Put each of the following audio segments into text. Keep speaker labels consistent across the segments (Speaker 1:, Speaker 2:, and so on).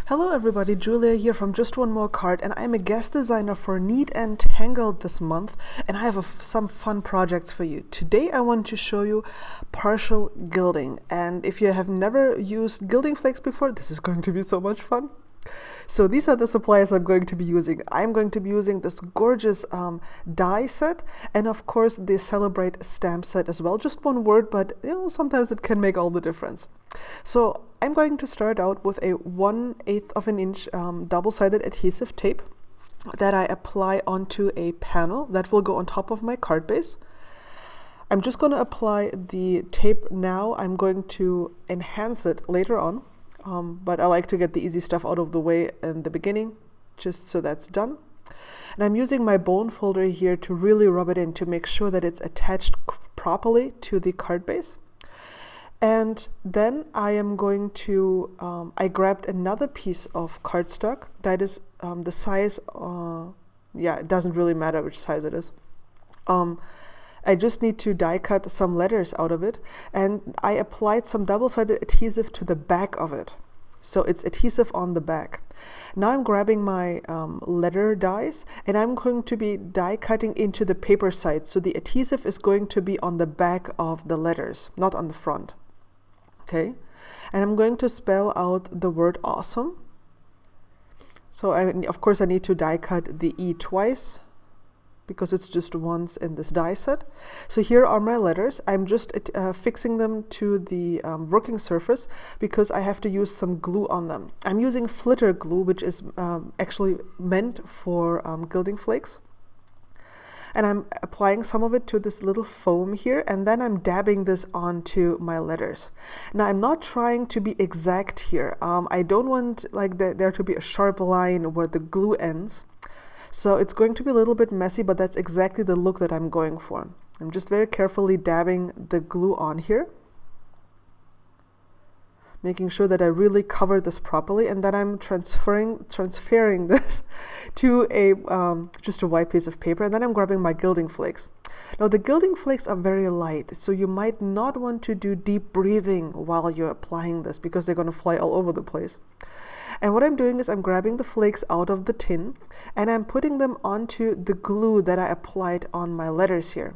Speaker 1: Hello everybody, Julia here from Just One More Card, and I'm a guest designer for Neat and Tangled this month, and I have some fun projects for you. Today I want to show you partial gilding, and if you have never used gilding flakes before, this is going to be so much fun. So these are the supplies I'm going to be using. I'm going to be using this gorgeous die set, and of course the Celebrate stamp set as well. Just one word, but sometimes it can make all the difference. So I'm going to start out with a 1/8 of an inch double-sided adhesive tape that I apply onto a panel that will go on top of my card base. I'm just going to apply the tape now. I'm going to enhance it later on. But I like to get the easy stuff out of the way in the beginning, just so that's done. And I'm using my bone folder here to really rub it in to make sure that it's attached properly to the card base. And then I am going to, I grabbed another piece of cardstock that is the size, it doesn't really matter which size it is. I just need to die cut some letters out of it, and I applied some double-sided adhesive to the back of it. So it's adhesive on the back. Now I'm grabbing my letter dies, and I'm going to be die cutting into the paper side. So the adhesive is going to be on the back of the letters, not on the front. Okay, and I'm going to spell out the word awesome. So of course I need to die cut the E twice, because it's just once in this die set. So here are my letters. I'm just fixing them to the working surface because I have to use some glue on them. I'm using flitter glue, which is actually meant for gilding flakes. And I'm applying some of it to this little foam here, and then I'm dabbing this onto my letters. Now I'm not trying to be exact here. I don't want there to be a sharp line where the glue ends. So it's going to be a little bit messy, but that's exactly the look that I'm going for. I'm just very carefully dabbing the glue on here, making sure that I really cover this properly, and then I'm transferring this to a just a white piece of paper, and then I'm grabbing my gilding flakes. Now the gilding flakes are very light, so you might not want to do deep breathing while you're applying this because they're going to fly all over the place. And what I'm doing is I'm grabbing the flakes out of the tin and I'm putting them onto the glue that I applied on my letters here.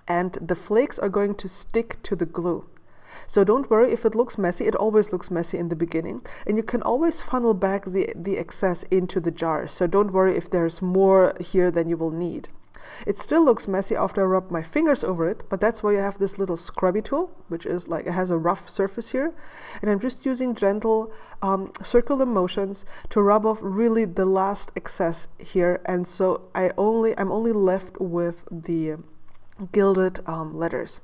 Speaker 1: And the flakes are going to stick to the glue. So don't worry if it looks messy. It always looks messy in the beginning. And you can always funnel back the excess into the jar. So don't worry if there's more here than you will need. It still looks messy after I rub my fingers over it, but that's why you have this little scrubby tool, which is it has a rough surface here. And I'm just using gentle circular motions to rub off really the last excess here. And so I'm only left with the gilded letters.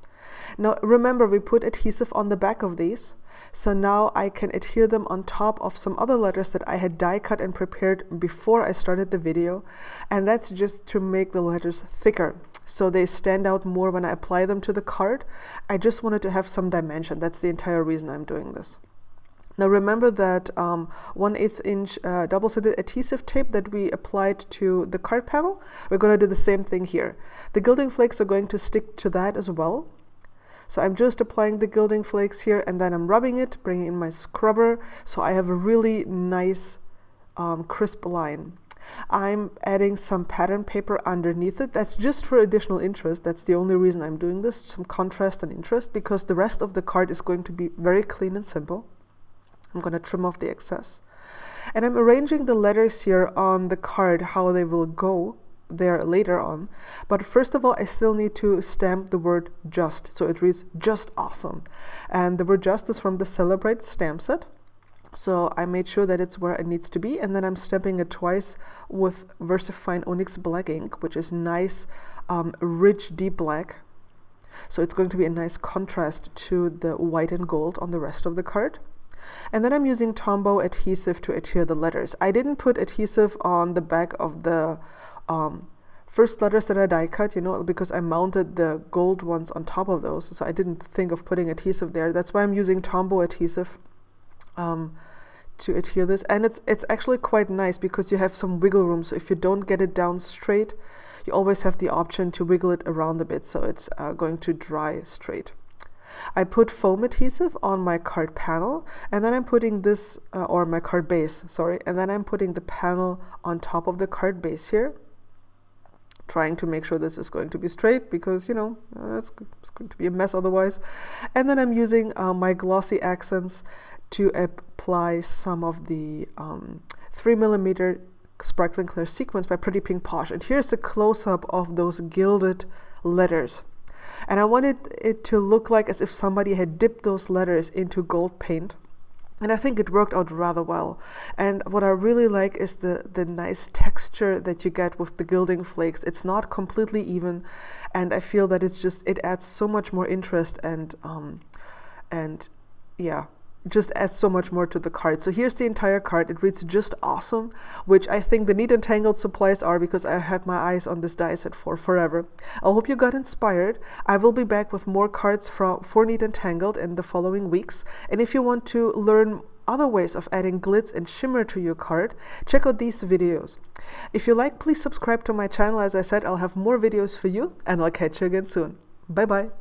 Speaker 1: Now remember, we put adhesive on the back of these, so now I can adhere them on top of some other letters that I had die cut and prepared before I started the video, and that's just to make the letters thicker so they stand out more when I apply them to the card. I just wanted to have some dimension. That's the entire reason I'm doing this. Now remember that 1/8 inch double-sided adhesive tape that we applied to the card panel? We're going to do the same thing here. The gilding flakes are going to stick to that as well. So I'm just applying the gilding flakes here, and then I'm rubbing it, bringing in my scrubber, so I have a really nice crisp line. I'm adding some pattern paper underneath it. That's just for additional interest. That's the only reason I'm doing this, some contrast and interest, because the rest of the card is going to be very clean and simple. I'm going to trim off the excess. And I'm arranging the letters here on the card, how they will go there later on. But first of all, I still need to stamp the word just, so it reads just awesome. And the word just is from the Celebrate stamp set. So I made sure that it's where it needs to be, and then I'm stamping it twice with VersaFine Onyx Black ink, which is nice, rich, deep black. So it's going to be a nice contrast to the white and gold on the rest of the card. And then I'm using Tombow adhesive to adhere the letters. I didn't put adhesive on the back of the first letters that I die cut, because I mounted the gold ones on top of those. So I didn't think of putting adhesive there. That's why I'm using Tombow adhesive to adhere this. And it's actually quite nice because you have some wiggle room. So if you don't get it down straight, you always have the option to wiggle it around a bit so it's going to dry straight. I put foam adhesive on my card panel, and then I'm putting this, or my card base, sorry, and then I'm putting the panel on top of the card base here, trying to make sure this is going to be straight because, you know, it's going to be a mess otherwise. And then I'm using my glossy accents to apply some of the 3mm sparkling clear sequins by Pretty Pink Posh. And here's a close-up of those gilded letters. And I wanted it to look like as if somebody had dipped those letters into gold paint. And I think it worked out rather well. And what I really like is the nice texture that you get with the gilding flakes. It's not completely even, and I feel that it adds so much more interest and yeah, just adds so much more to the card. So here's the entire card. It reads just awesome, which I think the Neat and Tangled supplies are, because I had my eyes on this die set for forever. I hope you got inspired. I will be back with more cards for Neat and Tangled in the following weeks. And if you want to learn other ways of adding glitz and shimmer to your card, check out these videos. If you like, please subscribe to my channel. As I said, I'll have more videos for you, and I'll catch you again soon. Bye bye.